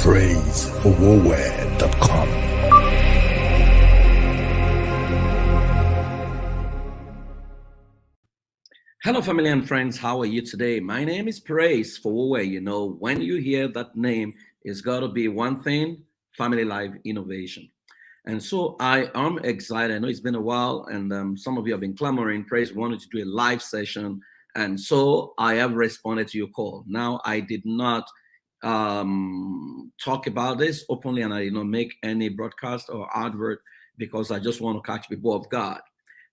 praiseforwarwear.com. Hello, family and friends. How are you today? My name is Praise Forward. You know, when you hear that name, it's got to be one thing: Family Life Innovation. And so I am excited. I know it's been a while, and some of you have been clamoring. Praise wanted to do a live session, and so I have responded to your call. Now, I did not talk about this openly, and I did not make any broadcast or advert because I just want to catch people of God.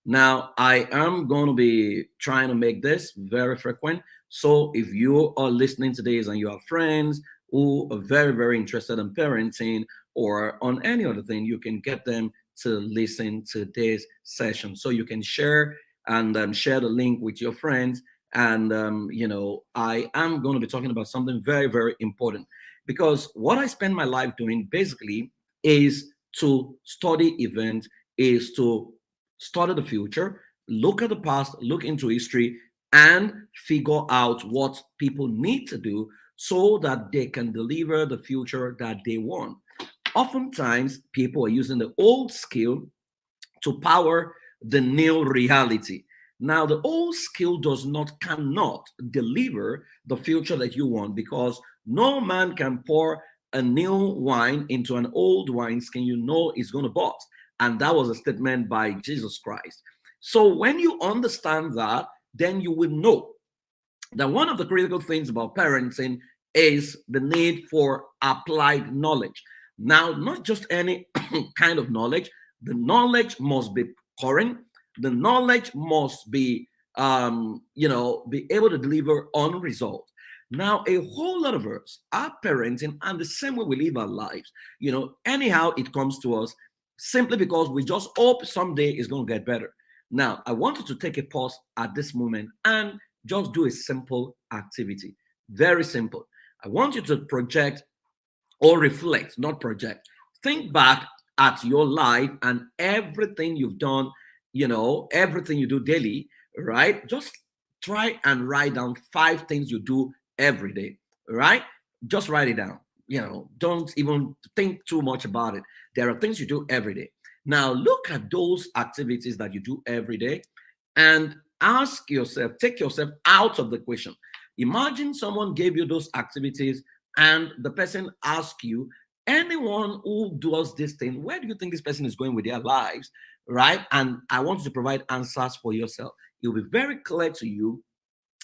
Now, I am going to be trying to make this very frequent. So if you are listening to this and you have friends who are very, very interested in parenting or on any other thing, you can get them to listen to this session. So you can share and share the link with your friends. And, I am going to be talking about something very, very important because what I spend my life doing basically is to study events, is to study the future, look at the past, look into history, and figure out what people need to do so that they can deliver the future that they want. Oftentimes, people are using the old skill to power the new reality. Now, the old skill cannot deliver the future that you want because no man can pour a new wine into an old wineskin. You know it's going to burst. And that was a statement by Jesus Christ. So when you understand that, then you will know that one of the critical things about parenting is the need for applied knowledge. Now, not just any kind of knowledge, the knowledge must be current, the knowledge must be, be able to deliver on results. Now, a whole lot of us are parenting and the same way we live our lives. Anyhow, it comes to us simply because we just hope someday it's going to get better. Now, I wanted to take a pause at this moment and just do a simple activity. Very simple. I want you to project or reflect, not project. Think back at your life and everything you've done, everything you do daily, right? Just try and write down 5 things you do every day, right? Just write it down. Don't even think too much about it. There are things you do every day. Now, look at those activities that you do every day and ask yourself, take yourself out of the question. Imagine someone gave you those activities and the person asked you, anyone who does this thing, where do you think this person is going with their lives? Right? And I want you to provide answers for yourself. It will be very clear to you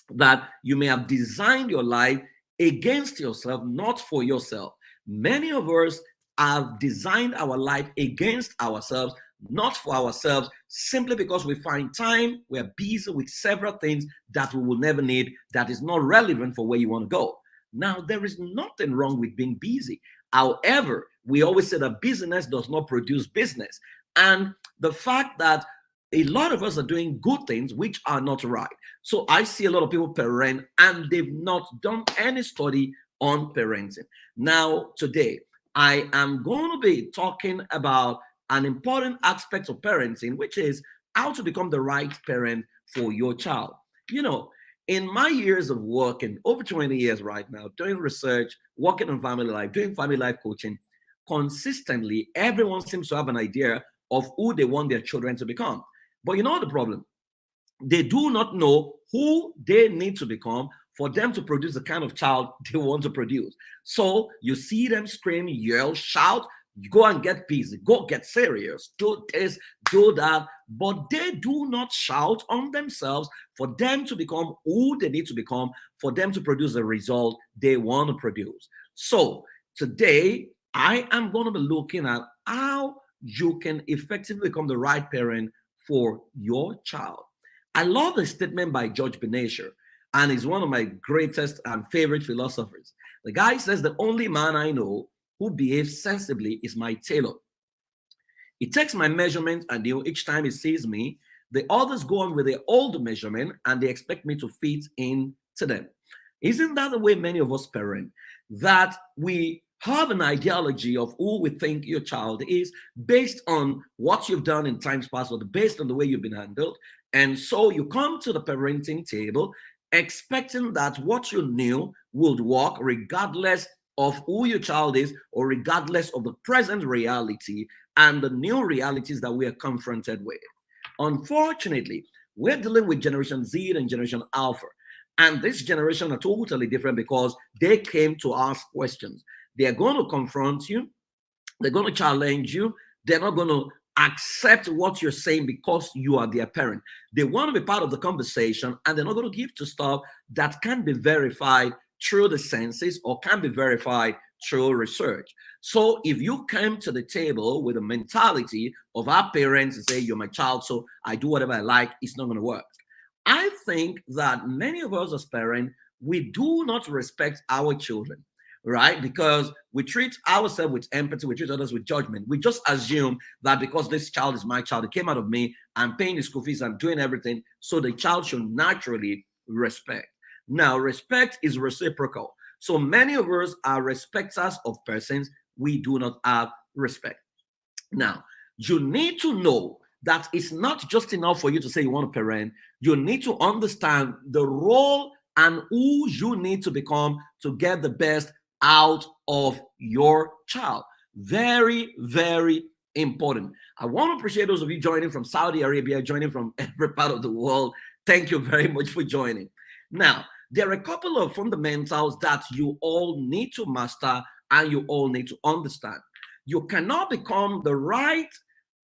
that you may have designed your life against yourself, not for yourself. Many of us have designed our life against ourselves, not for ourselves, simply because we find time, we're busy with several things that we will never need, that is not relevant for where you want to go. Now, there is nothing wrong with being busy. However, we always say that business does not produce business. And the fact that a lot of us are doing good things which are not right. So I see a lot of people parent and they've not done any study on parenting. Now, today, I am going to be talking about an important aspect of parenting, which is how to become the right parent for your child. In my years of working, over 20 years right now, doing research, working on family life, doing family life coaching, consistently, everyone seems to have an idea of who they want their children to become. But you know the problem? They do not know who they need to become for them to produce the kind of child they want to produce. So you see them scream, yell, shout, go and get busy, go get serious, do this, do that. But they do not shout on themselves for them to become who they need to become, for them to produce the result they want to produce. So today, I am going to be looking at how you can effectively become the right parent for your child. I love the statement by George Benasher, and he's one of my greatest and favorite philosophers. The guy says, the only man I know who behaves sensibly is my tailor. He takes my measurement, and each time he sees me, the others go on with their old measurement and they expect me to fit into them. Isn't that the way many of us parent? That we have an ideology of who we think your child is based on what you've done in times past or based on the way you've been handled. And so you come to the parenting table expecting that what you knew would work regardless of who your child is, or regardless of the present reality and the new realities that we are confronted with. Unfortunately, we're dealing with Generation Z and Generation Alpha. And this generation are totally different because they came to ask questions. They are going to confront you, they're going to challenge you, they're not going to accept what you're saying because you are their parent. They want to be part of the conversation, and they're not going to give to stuff that can be verified through the senses or can be verified through research. So if you came to the table with a mentality of our parents and say, you're my child, so I do whatever I like, it's not going to work. I think that many of us as parents, we do not respect our children, right? Because we treat ourselves with empathy, we treat others with judgment. We just assume that because this child is my child, it came out of me, I'm paying the school fees, I'm doing everything, so the child should naturally respect. Now, respect is reciprocal. So many of us are respecters of persons. We do not have respect. Now, you need to know that it's not just enough for you to say you want to parent. You need to understand the role and who you need to become to get the best out of your child. Very, very important. I want to appreciate those of you joining from Saudi Arabia, joining from every part of the world. Thank you very much for joining. Now, there are a couple of fundamentals that you all need to master and you all need to understand. You cannot become the right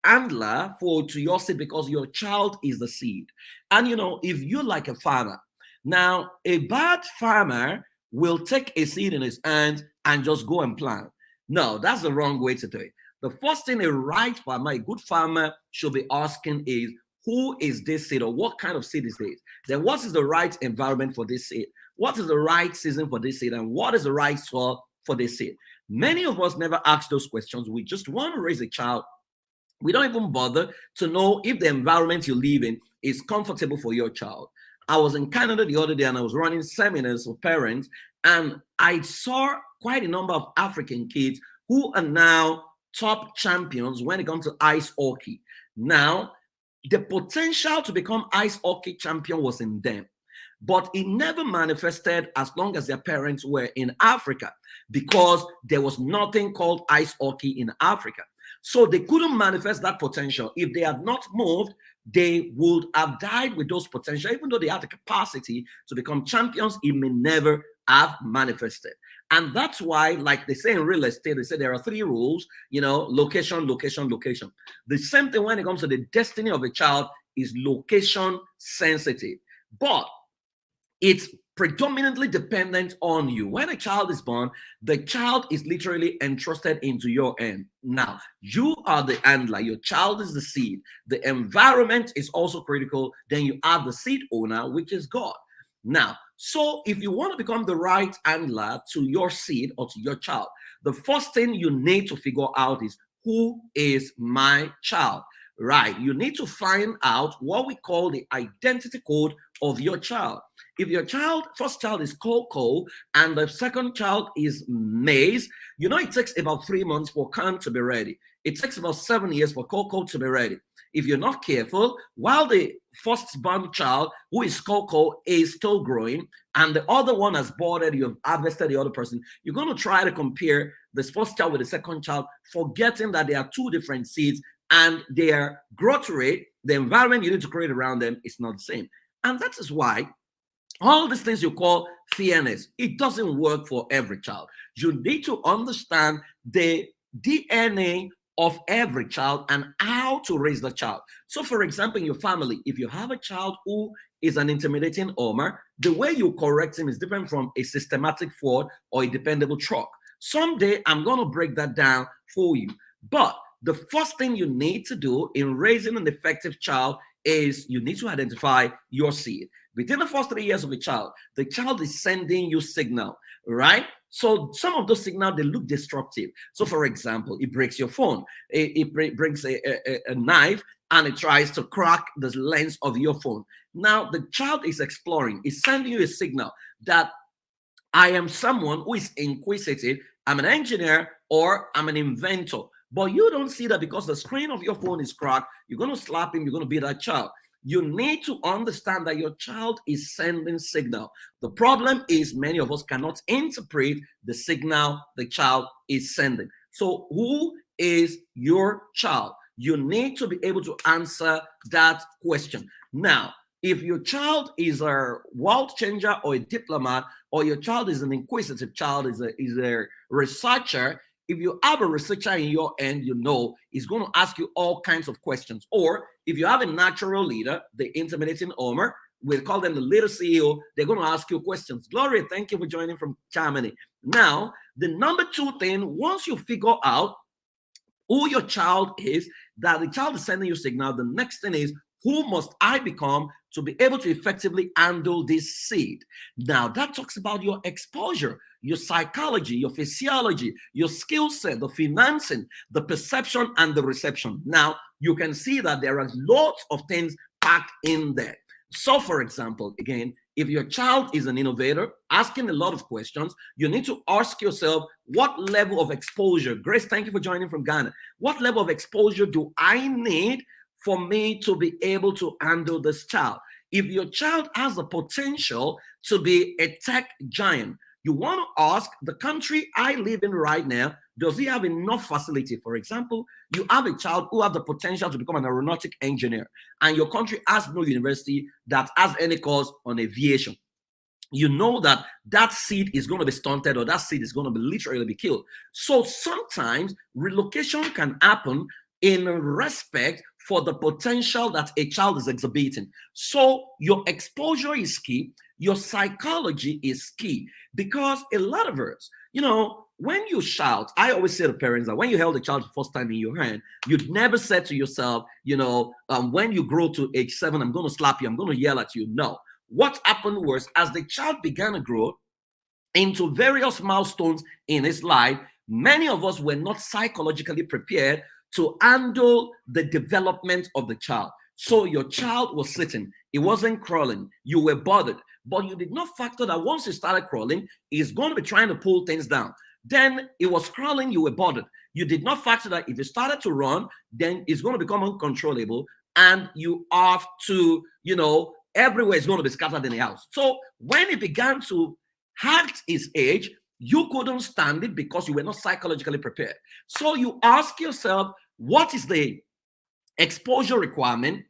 handler to your seed because your child is the seed. And if you're like a farmer, now a bad farmer will take a seed in his hand and just go and plant. No, that's the wrong way to do it. The first thing a right farmer, a good farmer, should be asking is, who is this seed, or what kind of seed is this? Then what is the right environment for this seed? What is the right season for this seed? And what is the right soil for this seed? Many of us never ask those questions. We just want to raise a child. We don't even bother to know if the environment you live in is comfortable for your child. I was in Canada the other day and I was running seminars for parents, and I saw quite a number of African kids who are now top champions when it comes to ice hockey. Now, the potential to become ice hockey champion was in them, but it never manifested as long as their parents were in Africa, because there was nothing called ice hockey in Africa. So they couldn't manifest that potential. If they had not moved, they would have died with those potential. Even though they had the capacity to become champions, it may never have manifested. And that's why, like they say in real estate, they say there are three rules, location, location, location. The same thing when it comes to the destiny of a child is location sensitive. But it's predominantly dependent on you. When a child is born, the child is literally entrusted into your hand. Now, you are the handler. Your child is the seed. The environment is also critical. Then you have the seed owner, which is God. Now, so if you want to become the right handler to your seed or to your child, the first thing you need to figure out is, who is my child? Right. You need to find out what we call the identity code of your child. If your first child is Coco and the second child is Maze, it takes about 3 months for Khan to be ready. It takes about 7 years for Coco to be ready. If you're not careful, while the firstborn child, who is Coco, is still growing, and the other one has boarded, you've harvested the other person, you're going to try to compare this first child with the second child, forgetting that they are two different seeds and their growth rate, the environment you need to create around them, is not the same. And that is why all these things you call fairness, it doesn't work for every child. You need to understand the DNA of every child and how to raise the child. So, for example, in your family, if you have a child who is an intimidating Homer, the way you correct him is different from a systematic Ford or a dependable truck. Someday, I'm going to break that down for you. But the first thing you need to do in raising an effective child is you need to identify your seed. Within the first 3 years of a child, the child is sending you signal, right? So some of those signals, they look destructive. So for example, it breaks your phone. It brings a knife and it tries to crack the lens of your phone. Now the child is exploring. It's sending you a signal that I am someone who is inquisitive. I'm an engineer or I'm an inventor. But you don't see that because the screen of your phone is cracked. You're going to slap him. You're going to beat that child. You need to understand that your child is sending signal. The problem is many of us cannot interpret the signal the child is sending. So who is your child? You need to be able to answer that question. Now, if your child is a world changer or a diplomat, or your child is an inquisitive child, is a researcher, if you have a researcher in your end, you know he's going to ask you all kinds of questions. Or if you have a natural leader, the intimidating owner, we'll call them the little CEO, they're going to ask you questions. Gloria, thank you for joining from Germany. Now, the number two thing, once you figure out who your child is, that the child is sending you signal, the next thing is, who must I become to be able to effectively handle this seed? Now, that talks about your exposure, your psychology, your physiology, your skill set, the financing, the perception, and the reception. Now, you can see that there are lots of things packed in there. So, for example, again, if your child is an innovator, asking a lot of questions, you need to ask yourself, what level of exposure? Grace, thank you for joining from Ghana. What level of exposure do I need for me to be able to handle this child? If your child has the potential to be a tech giant, you want to ask, the country I live in right now, does he have enough facility? For example, you have a child who has the potential to become an aeronautic engineer, and your country has no university that has any course on aviation. You know that that seed is going to be stunted, or that seed is going to be literally be killed. So sometimes relocation can happen in respect for the potential that a child is exhibiting. So your exposure is key. Your psychology is key, because a lot of us, when you shout, I always say to parents that when you held a child the first time in your hand, you'd never said to yourself, when you grow to age 7, I'm going to slap you, I'm going to yell at you. No. What happened was, as the child began to grow into various milestones in his life, many of us were not psychologically prepared to handle the development of the child. So your child was sitting, it wasn't crawling, you were bothered, but you did not factor that once he started crawling, he's going to be trying to pull things down. Then it was crawling, you were bothered. You did not factor that if he started to run, then it's going to become uncontrollable, and you have to, everywhere is going to be scattered in the house. So when he began to act his age, you couldn't stand it because you were not psychologically prepared. So you ask yourself, what is the exposure requirement,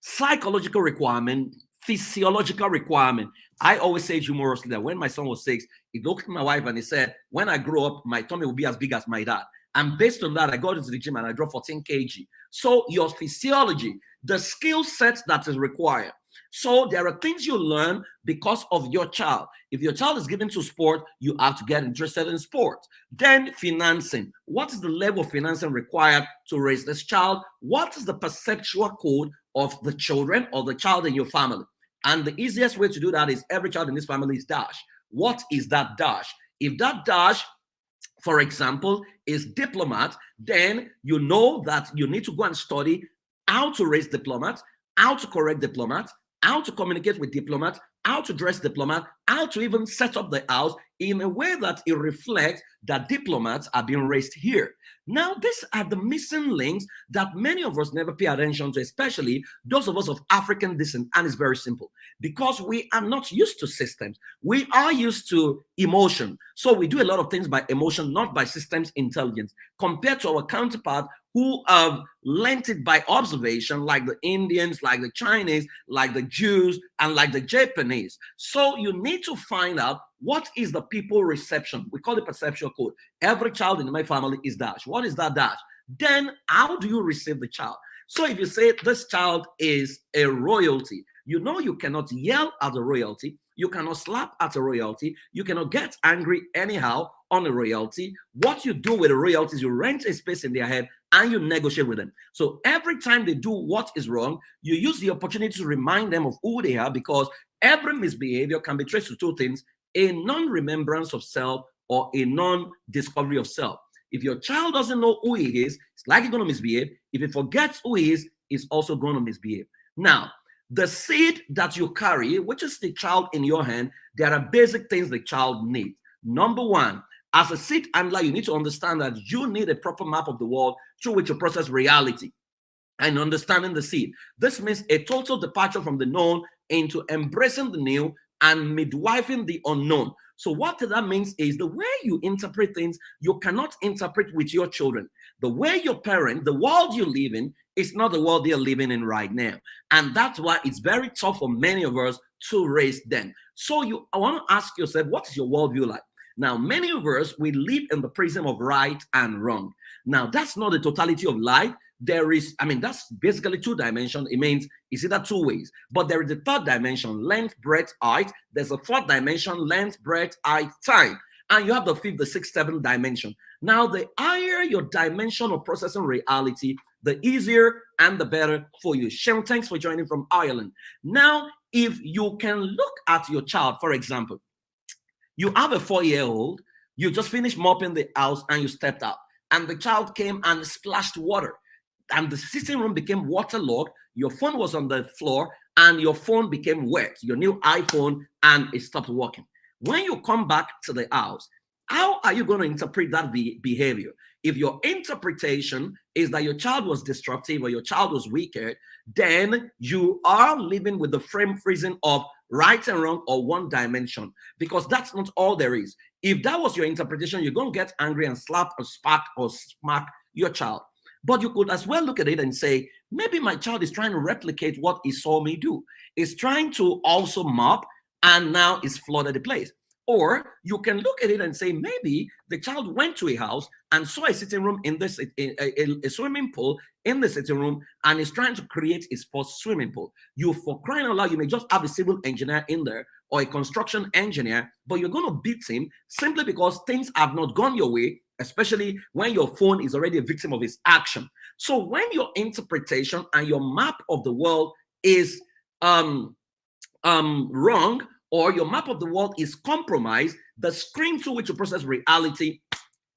psychological requirement, physiological requirement? I always say humorously that when my son was 6, he looked at my wife and he said, when I grow up, my tummy will be as big as my dad. And based on that, I got into the gym and I dropped 14 kg. So your physiology, the skill set that is required. So there are things you learn because of your child. If your child is given to sport, you have to get interested in sport. Then financing. What is the level of financing required to raise this child? What is the perceptual code of the children or the child in your family? And the easiest way to do that is every child in this family is dash. What is that dash? If that dash, for example, is diplomat, then you know that you need to go and study how to raise diplomats, how to correct diplomats, how to communicate with diplomats, how to dress diplomat, how to even set up the house in a way that it reflects that diplomats are being raised here. Now, these are the missing links that many of us never pay attention to, especially those of us of African descent. And it's very simple, because we are not used to systems. We are used to emotion. So we do a lot of things by emotion, not by systems intelligence, compared to our counterpart who have learned it by observation, like the Indians, like the Chinese, like the Jews, and like the Japanese. So you need to find out what is the people reception. We call it perceptual code. Every child in my family is dash. What is that dash? Then how do you receive the child? So if you say this child is a royalty, you know you cannot yell at a royalty. You cannot slap at a royalty. You cannot get angry anyhow on a royalty. What you do with a royalty is you rent a space in their head and you negotiate with them. So every time they do what is wrong, you use the opportunity to remind them of who they are, because every misbehavior can be traced to two things: a non-remembrance of self or a non-discovery of self. If your child doesn't know who he is, it's likely going to misbehave. If he forgets who he is, he's also going to misbehave. Now, the seed that you carry, which is the child in your hand, there are basic things the child needs. Number one, as a seed handler, you need to understand that you need a proper map of the world through which you process reality. and understanding the seed. This means a total departure from the known into embracing the new and midwifing the unknown. So what that means is the way you interpret things, you cannot interpret with your children. The way your parent, the world you live in, is not the world they're living in right now. And that's why it's very tough for many of us to raise them. So I want to ask yourself, what is your worldview like? Now, many of us, we live in the prism of right and wrong. Now, that's not the totality of life. There is, that's basically two dimensions. It means it's either two ways, but there is the third dimension, length, breadth, height. There's a fourth dimension, length, breadth, height, time. And you have the fifth, the sixth, seventh dimension. Now, the higher your dimension of processing reality, the easier and the better for you. Sharon, thanks for joining from Ireland. Now, if you can look at your child, for example, you have a 4-year-old, you just finished mopping the house and you stepped out, and the child came and splashed water, and the sitting room became waterlogged. Your phone was on the floor and your phone became wet, your new iPhone, and it stopped working. When you come back to the house, how are you going to interpret that behavior? If your interpretation is that your child was destructive or your child was wicked, then you are living with the frame freezing of right and wrong or one dimension, because that's not all there is. If that was your interpretation, you're going to get angry and slap or spark or smack your child. But you could as well look at it and say, maybe my child is trying to replicate what he saw me do. He's trying to also mop, and now it's flooded the place. Or you can look at it and say, maybe the child went to a house and saw a sitting room in this a swimming pool in the sitting room, and is trying to create his first swimming pool. You, for crying out loud, you may just have a civil engineer in there or a construction engineer, but you're going to beat him simply because things have not gone your way, especially when your phone is already a victim of his action. So when your interpretation and your map of the world is wrong, or your map of the world is compromised, the screen through which you process reality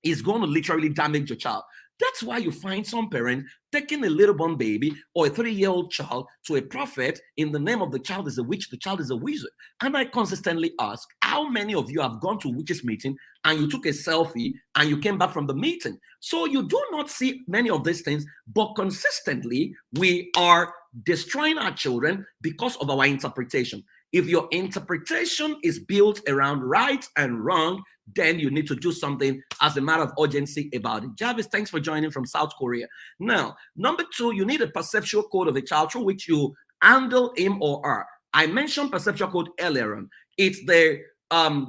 is going to literally damage your child. That's why you find some parents taking a little born baby or a 3-year-old child to a prophet in the name of the child is a witch, the child is a wizard. And I consistently ask, how many of you have gone to a witch's meeting and you took a selfie and you came back from the meeting? So you do not see many of these things, but consistently we are destroying our children because of our interpretation. If your interpretation is built around right and wrong, then you need to do something as a matter of urgency about it. Jarvis, thanks for joining from South Korea. Now, number 2, you need a perceptual code of a child through which you handle him or her. I mentioned perceptual code earlier on. It's the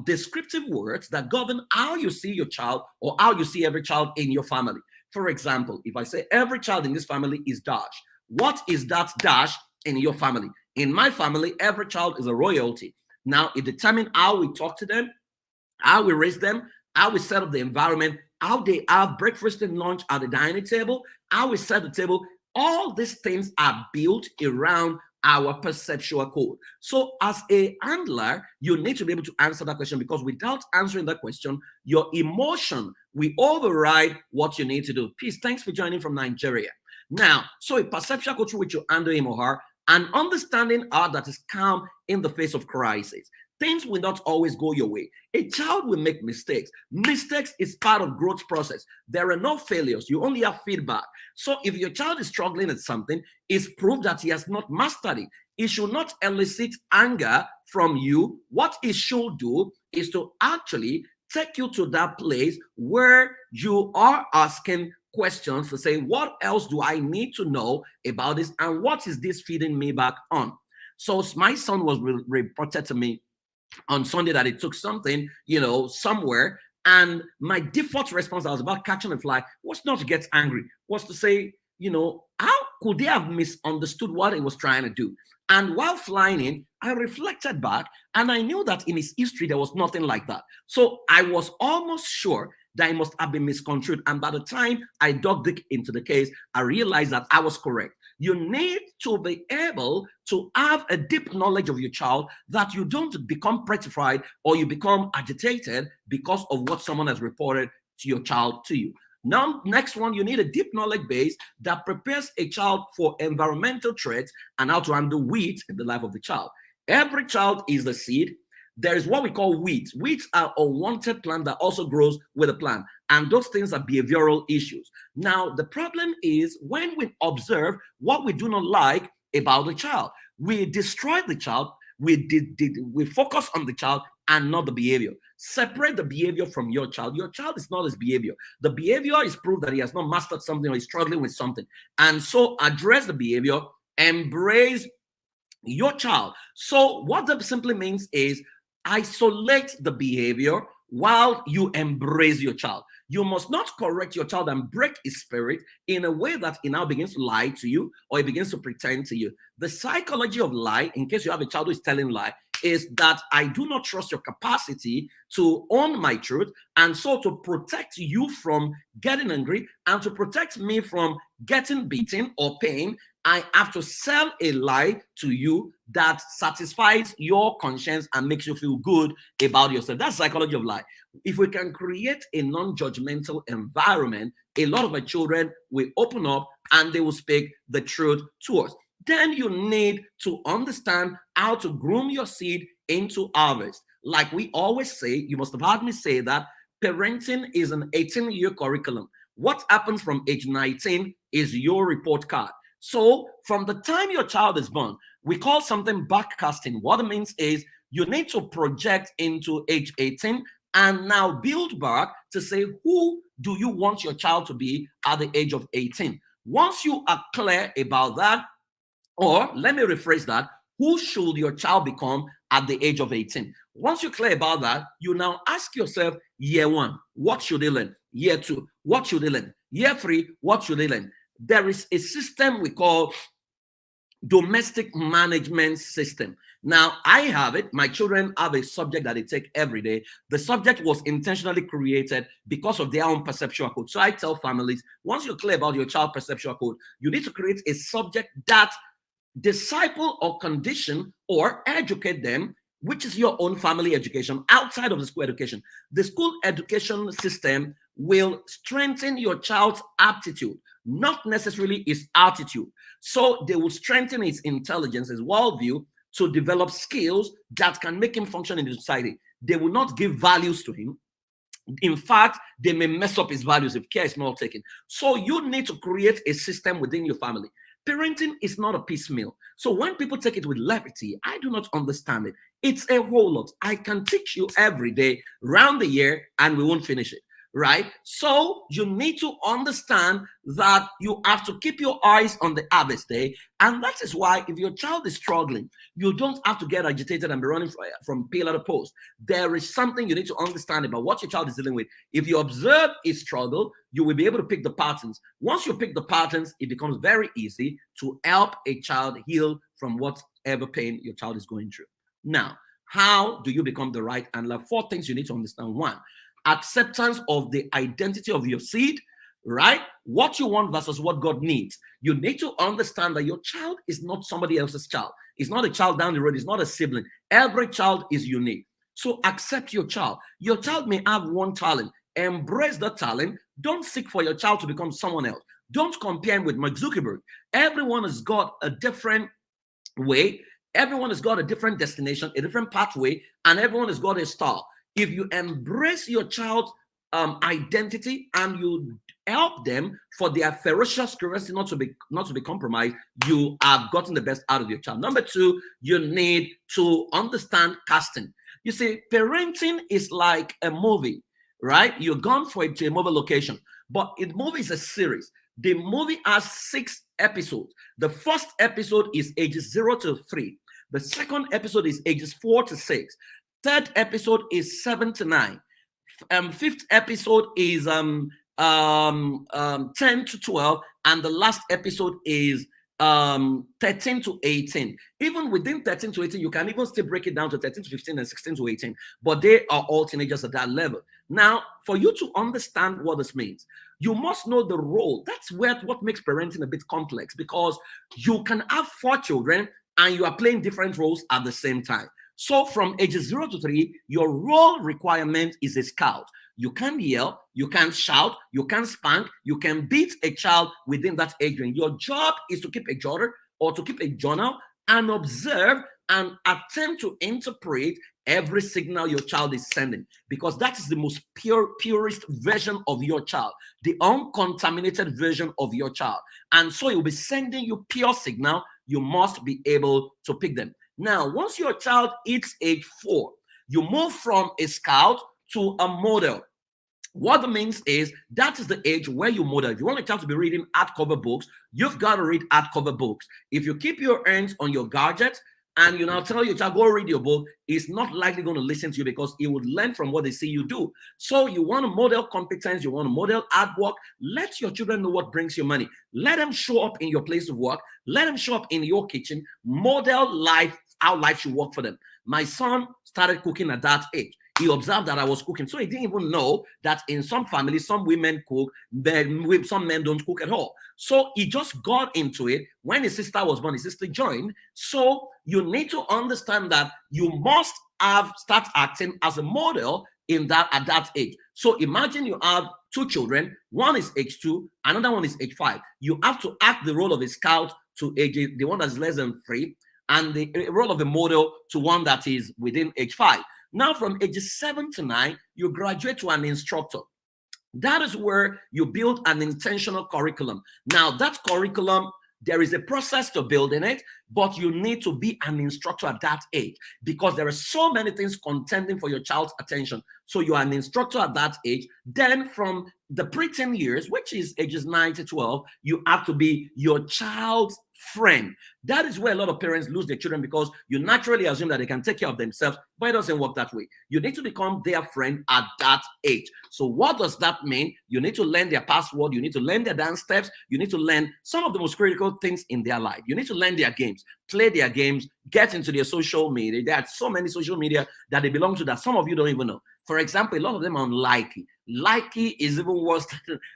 descriptive words that govern how you see your child or how you see every child in your family. For example, if I say every child in this family is dash, what is that dash in your family? In my family, every child is a royalty. Now, it determines how we talk to them, how we raise them, how we set up the environment, how they have breakfast and lunch at the dining table, how we set the table. All these things are built around our perceptual code. So as a handler, you need to be able to answer that question, because without answering that question, your emotion will override what you need to do. Peace, thanks for joining from Nigeria. Now, so a perceptual code through which you handle him or her, and understanding how that is calm in the face of crisis. Things will not always go your way. A child will make mistakes. Mistakes is part of growth process. There are no failures. You only have feedback. So if your child is struggling at something, it's proof that he has not mastered it. It should not elicit anger from you. What it should do is to actually take you to that place where you are asking questions to say, what else do I need to know about this, and what is this feeding me back on? So my son was reported to me on Sunday that he took something, somewhere, and my default response, I was about catching a fly, was not to get angry, was to say, how could they have misunderstood what he was trying to do? And while flying in, I reflected back, and I knew that in his history, there was nothing like that. So I was almost sure that it must have been misconstrued. And by the time I dug deep into the case, I realized that I was correct. You need to be able to have a deep knowledge of your child, that you don't become petrified or you become agitated because of what someone has reported to your child to you. Now, next one, you need a deep knowledge base that prepares a child for environmental threats and how to handle weeds in the life of the child. Every child is the seed. There is what we call weeds. Weeds are a unwanted plant that also grows with a plant. And those things are behavioral issues. Now, the problem is when we observe what we do not like about the child, we destroy the child, we focus on the child and not the behavior. Separate the behavior from your child. Your child is not his behavior. The behavior is proof that he has not mastered something or is struggling with something. And so address the behavior, embrace your child. So what that simply means is isolate the behavior while you embrace your child. You must not correct your child and break his spirit in a way that he now begins to lie to you or he begins to pretend to you. The psychology of lie, in case you have a child who is telling lie, is that I do not trust your capacity to own my truth. And so to protect you from getting angry and to protect me from getting beaten or pain, I have to sell a lie to you that satisfies your conscience and makes you feel good about yourself. That's psychology of lie. If we can create a non-judgmental environment, a lot of our children will open up and they will speak the truth to us. Then you need to understand how to groom your seed into harvest. Like we always say, you must have heard me say that parenting is an 18-year curriculum. What happens from age 19 is your report card. So from the time your child is born, we call something backcasting. What it means is you need to project into age 18 and now build back to say, who do you want your child to be at the age of 18? Once you are clear about that, or let me rephrase that, who should your child become at the age of 18? Once you're clear about that, you now ask yourself, year one, what should they learn? Year two, what should they learn? Year three, what should they learn? There is a system we call domestic management system. Now, I have it. My children have a subject that they take every day. The subject was intentionally created because of their own perceptual code. So I tell families, once you're clear about your child perceptual code, you need to create a subject that disciple or condition or educate them, which is your own family education outside of the school education. The school education system will strengthen your child's aptitude, not necessarily his attitude. So they will strengthen his intelligence, his worldview, to develop skills that can make him function in the society. They will not give values to him. In fact, they may mess up his values if care is not taken. So you need to create a system within your family. Parenting is not a piecemeal. So when people take it with levity, I do not understand it. It's a whole lot. I can teach you every day, round the year, and we won't finish it, right? So you need to understand that you have to keep your eyes on the harvest day. And that is why if your child is struggling, you don't have to get agitated and be running from pillar to post. There is something you need to understand about what your child is dealing with. If you observe his struggle, you will be able to pick the patterns. Once you pick the patterns, it becomes very easy to help a child heal from whatever pain your child is going through. Now, how do you become the right handler? 4 things you need to understand. 1, acceptance of the identity of your seed, right? What you want versus what God needs. You need to understand that your child is not somebody else's child. It's not a child down the road. It's not a sibling. Every child is unique. So accept your child. Your child may have one talent. Embrace the talent. Don't seek for your child to become someone else. Don't compare him with Mark Zuckerberg. Everyone has got a different way. Everyone has got a different destination, a different pathway, and everyone has got a style. If you embrace your child's identity and you help them for their ferocious curiosity not to be compromised, you have gotten the best out of your child. Number 2, you need to understand casting. You see, parenting is like a movie, right? You're gone for it to a movie location, but a movie is a series. The movie has 6 episodes. The first episode is ages 0 to 3. The second episode is ages 4 to 6. Third episode is 7 to 9. Fifth episode is 10 to 12, and the last episode is 13 to 18. Even within 13 to 18, you can even still break it down to 13 to 15 and 16 to 18, but they are all teenagers at that level. Now, for you to understand what this means, you must know the role. That's what makes parenting a bit complex, because you can have 4 children and you are playing different roles at the same time. So from ages 0 to 3, your role requirement is a scout. You can yell, you can shout, you can spank, you can beat a child within that age range. Your job is to keep a jotter or to keep a journal and observe and attempt to interpret every signal your child is sending, because that is the most purest version of your child, the uncontaminated version of your child. And so it will be sending you pure signal. You must be able to pick them. Now, once your child hits age 4, you move from a scout to a model. What that means is that is the age where you model. If you want a child to be reading hardcover books, you've got to read hardcover books. If you keep your hands on your gadget and you now tell your child, go read your book, it's not likely going to listen to you, because it would learn from what they see you do. So you want to model competence, you want to model hard work. Let your children know what brings you money. Let them show up in your place of work. Let them show up in your kitchen. Model life, how life should work for them. My son started cooking at that age. He observed that I was cooking. So he didn't even know that in some families, some women cook, some men don't cook at all. So he just got into it. When his sister was born, his sister joined. So you need to understand that you must start acting as a model at that age. So imagine you have 2 children. One is age 2, another one is age 5. You have to act the role of a scout to age, the one that's less than 3, and the role of a model to one that is within age 5. Now, from ages 7 to 9, you graduate to an instructor. That is where you build an intentional curriculum. Now, that curriculum, there is a process to building it, but you need to be an instructor at that age, because there are so many things contending for your child's attention. So you are an instructor at that age. Then from the preteen years, which is ages 9 to 12, you have to be your child's friend. That is where a lot of parents lose their children, because you naturally assume that they can take care of themselves, but it doesn't work that way. You need to become their friend at that age. So what does that mean? You need to learn their password. You need to learn their dance steps. You need to learn some of the most critical things in their life. You need to learn their games, play their games, get into their social media. There are so many social media that they belong to that some of you don't even know. For example, a lot of them are on Likey. Likey is even worse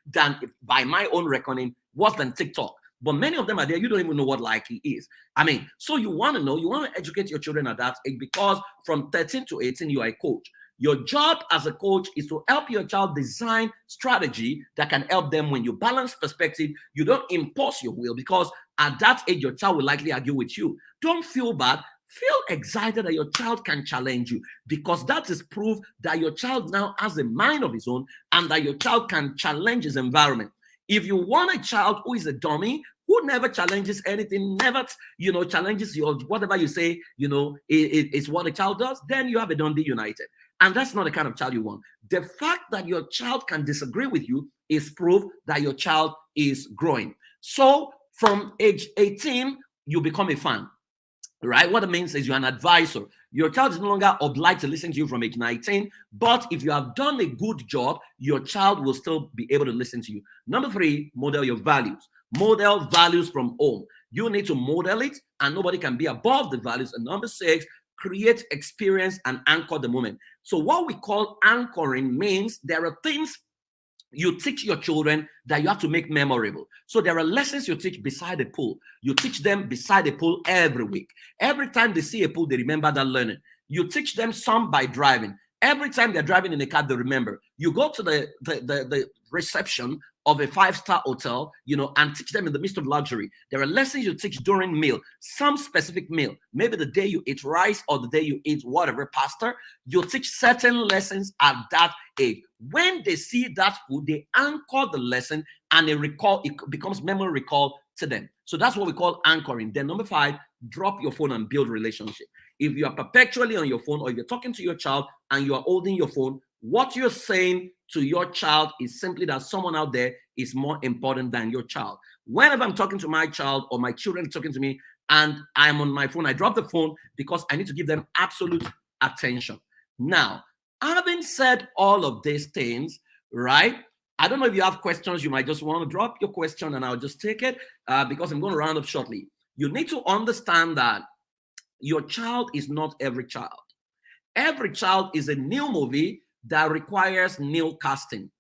than, by my own reckoning, worse than TikTok. But many of them are there. You don't even know what Likey is. I mean, so you want to know, you want to educate your children at that age, because from 13 to 18, you are a coach. Your job as a coach is to help your child design strategy that can help them. When you balance perspective, you don't impose your will, because at that age, your child will likely argue with you. Don't feel bad. Feel excited that your child can challenge you, because that is proof that your child now has a mind of his own, and that your child can challenge his environment. If you want a child who is a dummy, who never challenges anything, never, challenges your whatever you say, it's what a child does, then you have a Dundee United. And that's not the kind of child you want. The fact that your child can disagree with you is proof that your child is growing. So from age 18, you become a fan. Right? What it means is you're an advisor. Your child is no longer obliged to listen to you from age 19, but if you have done a good job, your child will still be able to listen to you. Number 3, model your values. Model values from home. You need to model it, and nobody can be above the values. And number 6, create experience and anchor the moment. So what we call anchoring means there are things you teach your children that you have to make memorable. So there are lessons you teach beside the pool. You teach them beside the pool every week. Every time they see a pool, they remember that learning. You teach them some by driving. Every time they're driving in a car, they remember. You go to the reception of a 5-star hotel, and teach them in the midst of luxury. There are lessons you teach during meal, some specific meal. Maybe the day you eat rice or the day you eat whatever pasta, you teach certain lessons at that age. When they see that food, they anchor the lesson, and it becomes memory recall to them. So that's what we call anchoring. Then number 5, drop your phone and build relationship. If you are perpetually on your phone, or if you're talking to your child and you are holding your phone, what you're saying to your child is simply that someone out there is more important than your child. Whenever I'm talking to my child, or my children talking to me, and I'm on my phone, I drop the phone, because I need to give them absolute attention. Now, having said all of these things, right? I don't know if you have questions. You might just want to drop your question and I'll just take it, because I'm going to round up shortly. You need to understand that your child is not every child. Every child is a new movie that requires new casting.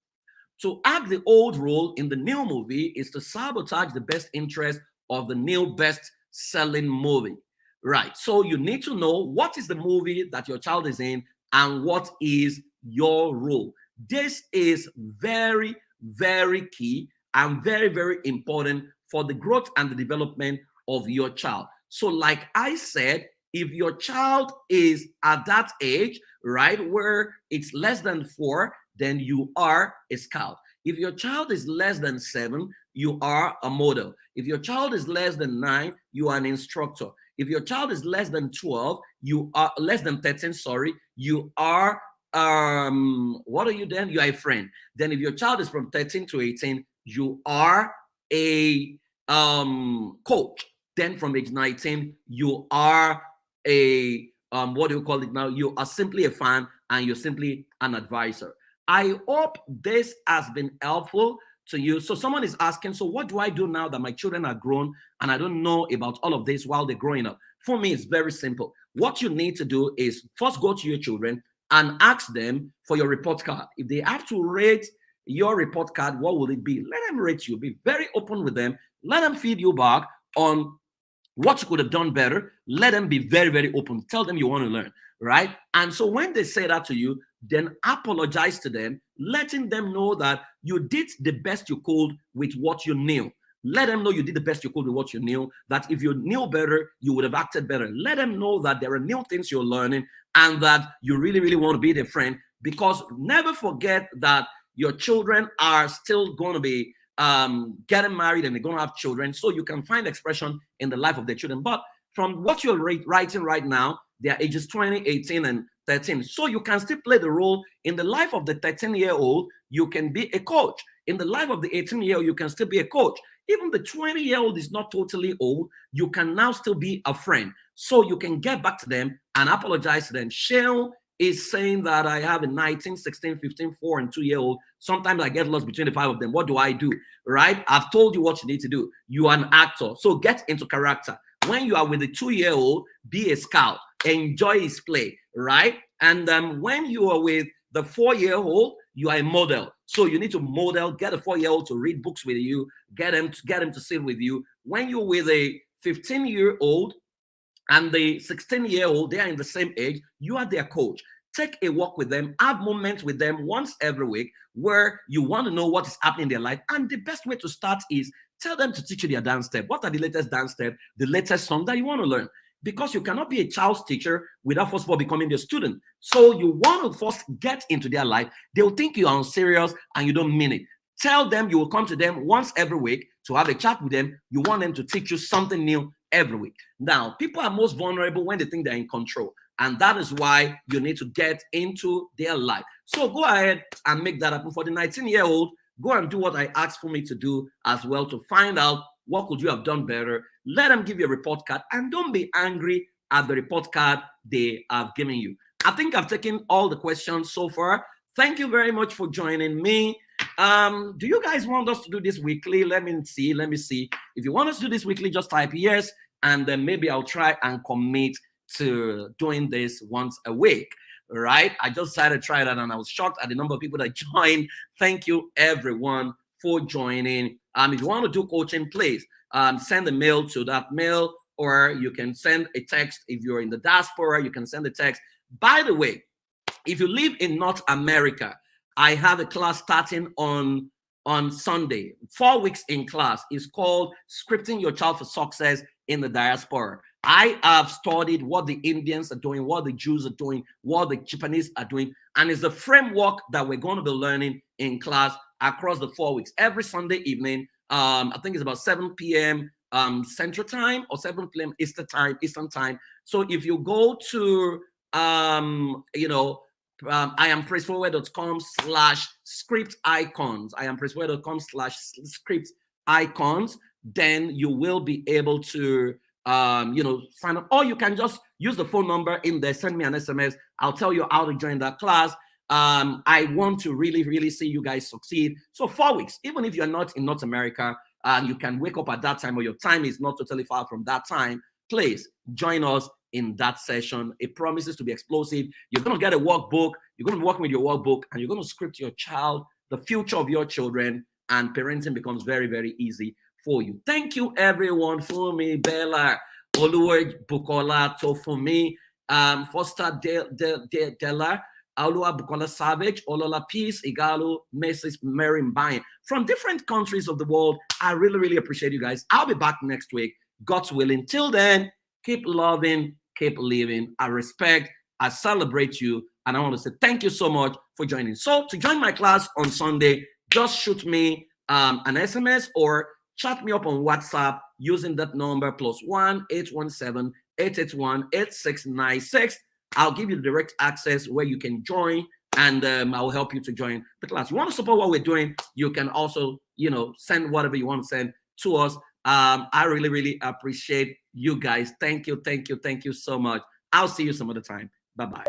To act the old role in the new movie is to sabotage the best interest of the new best-selling movie, right? So you need to know what is the movie that your child is in and what is your role. This is very, very key and very, very important for the growth and the development of your child. So like I said, If your child is at that age, right, where it's less than 4, then you are a scout. If your child is less than 7, you are a model. If your child is less than 9, you are an instructor. If your child is less than 12, you are less than 13, sorry, you are what are you then? You are a friend. Then if your child is from 13 to 18, you are a coach. Then from age 19, you are a what do you call it now? You are simply a fan and you're simply an advisor. I hope this has been helpful to you. So someone is asking, so what do I do now that my children are grown and I don't know about all of this while they're growing up? For me, it's very simple. What you need to do is first go to your children and ask them for your report card. If they have to rate your report card, what will it be? Let them rate you. Be very open with them. Let them feed you back on what you could have done better. Let them be very, very open. Tell them you want to learn, right? And so when they say that to you, then apologize to them, letting them know that you did the best you could with what you knew. Let them know you did the best you could with what you knew, that if you knew better, you would have acted better. Let them know that there are new things you're learning and that you really, really want to be their friend, because never forget that your children are still going to be getting married and they're going to have children. So you can find expression in the life of their children. But from what you're writing right now, they are ages 20, 18, and 13. So you can still play the role in the life of the 13-year-old. You can be a coach. In the life of the 18-year-old, you can still be a coach. Even the 20-year-old is not totally old. You can now still be a friend. So you can get back to them and apologize to them. Shale is saying that I have a 19, 16, 15, 4, and 2-year-old. Sometimes I get lost between the 5 of them. What do I do? Right? I've told you what you need to do. You are an actor. So get into character. When you are with the 2-year-old, be a scout. Enjoy his play, right? And when you are with the 4-year-old, you are a model. So you need to model, get a 4-year-old to read books with you, get him to sit with you. When you're with a 15-year-old and the 16-year-old, they are in the same age, you are their coach. Take a walk with them, have moments with them once every week where you want to know what is happening in their life. And the best way to start is tell them to teach you their dance step. What are the latest dance step, the latest song that you want to learn? Because you cannot be a child's teacher without first of all becoming their student. So you want to first get into their life. They'll think you are unserious and you don't mean it. Tell them you will come to them once every week to have a chat with them. You want them to teach you something new every week. Now, people are most vulnerable when they think they're in control. And that is why you need to get into their life. So go ahead and make that happen. For the 19-year-old, go and do what I asked for me to do as well, to find out what could you have done better. Let them give you a report card and don't be angry at the report card they have given you. I think I've taken all the questions so far. Thank you very much for joining me. Do you guys want us to do this weekly? Let me see. If you want us to do this weekly, just type yes, and then maybe I'll try and commit to doing this once a week. Right? I just decided to try that and I was shocked at the number of people that joined. Thank you everyone for joining. If you want to do coaching, please send a mail to that mail, or you can send a text. If you're in the diaspora, you can send a text. By the way, if you live in North America, I have a class starting on Sunday, 4 weeks in class. It's called Scripting Your Child for Success in the Diaspora. I have studied what the Indians are doing, what the Jews are doing, what the Japanese are doing, and it's the framework that we're going to be learning in class across the 4 weeks. Every Sunday evening, I think it's about 7 p.m. Central Time or 7 p.m. Eastern Time. So if you go to iampraisefulword.com/script icons, iampraisefulword.com/script icons, then you will be able to sign up, or you can just use the phone number in there, send me an SMS. I'll tell you how to join that class. I want to really, really see you guys succeed. So 4 weeks, even if you're not in North America and you can wake up at that time or your time is not totally far from that time, please join us in that session. It promises to be explosive. You're going to get a workbook. You're going to be working with your workbook and you're going to script your child, the future of your children, and parenting becomes very, very easy for you. Thank you everyone. For me, Bella, Oluwa Bukola, Tofumi, Foster Della, Alua Bukola Savage, Olola Peace, Igalo, Mrs. Mary Mbayan, from different countries of the world. I really, really appreciate you guys. I'll be back next week, God's willing. Till then, keep loving, keep living. I respect, I celebrate you, and I want to say thank you so much for joining. So to join my class on Sunday, just shoot me an SMS or chat me up on WhatsApp using that number +1 817 881 8696. I'll give you direct access where you can join, and I'll help you to join the class. You want to support what we're doing, you can also, send whatever you want to send to us. I really, really appreciate you guys. Thank you, thank you, thank you so much. I'll see you some other time. Bye-bye.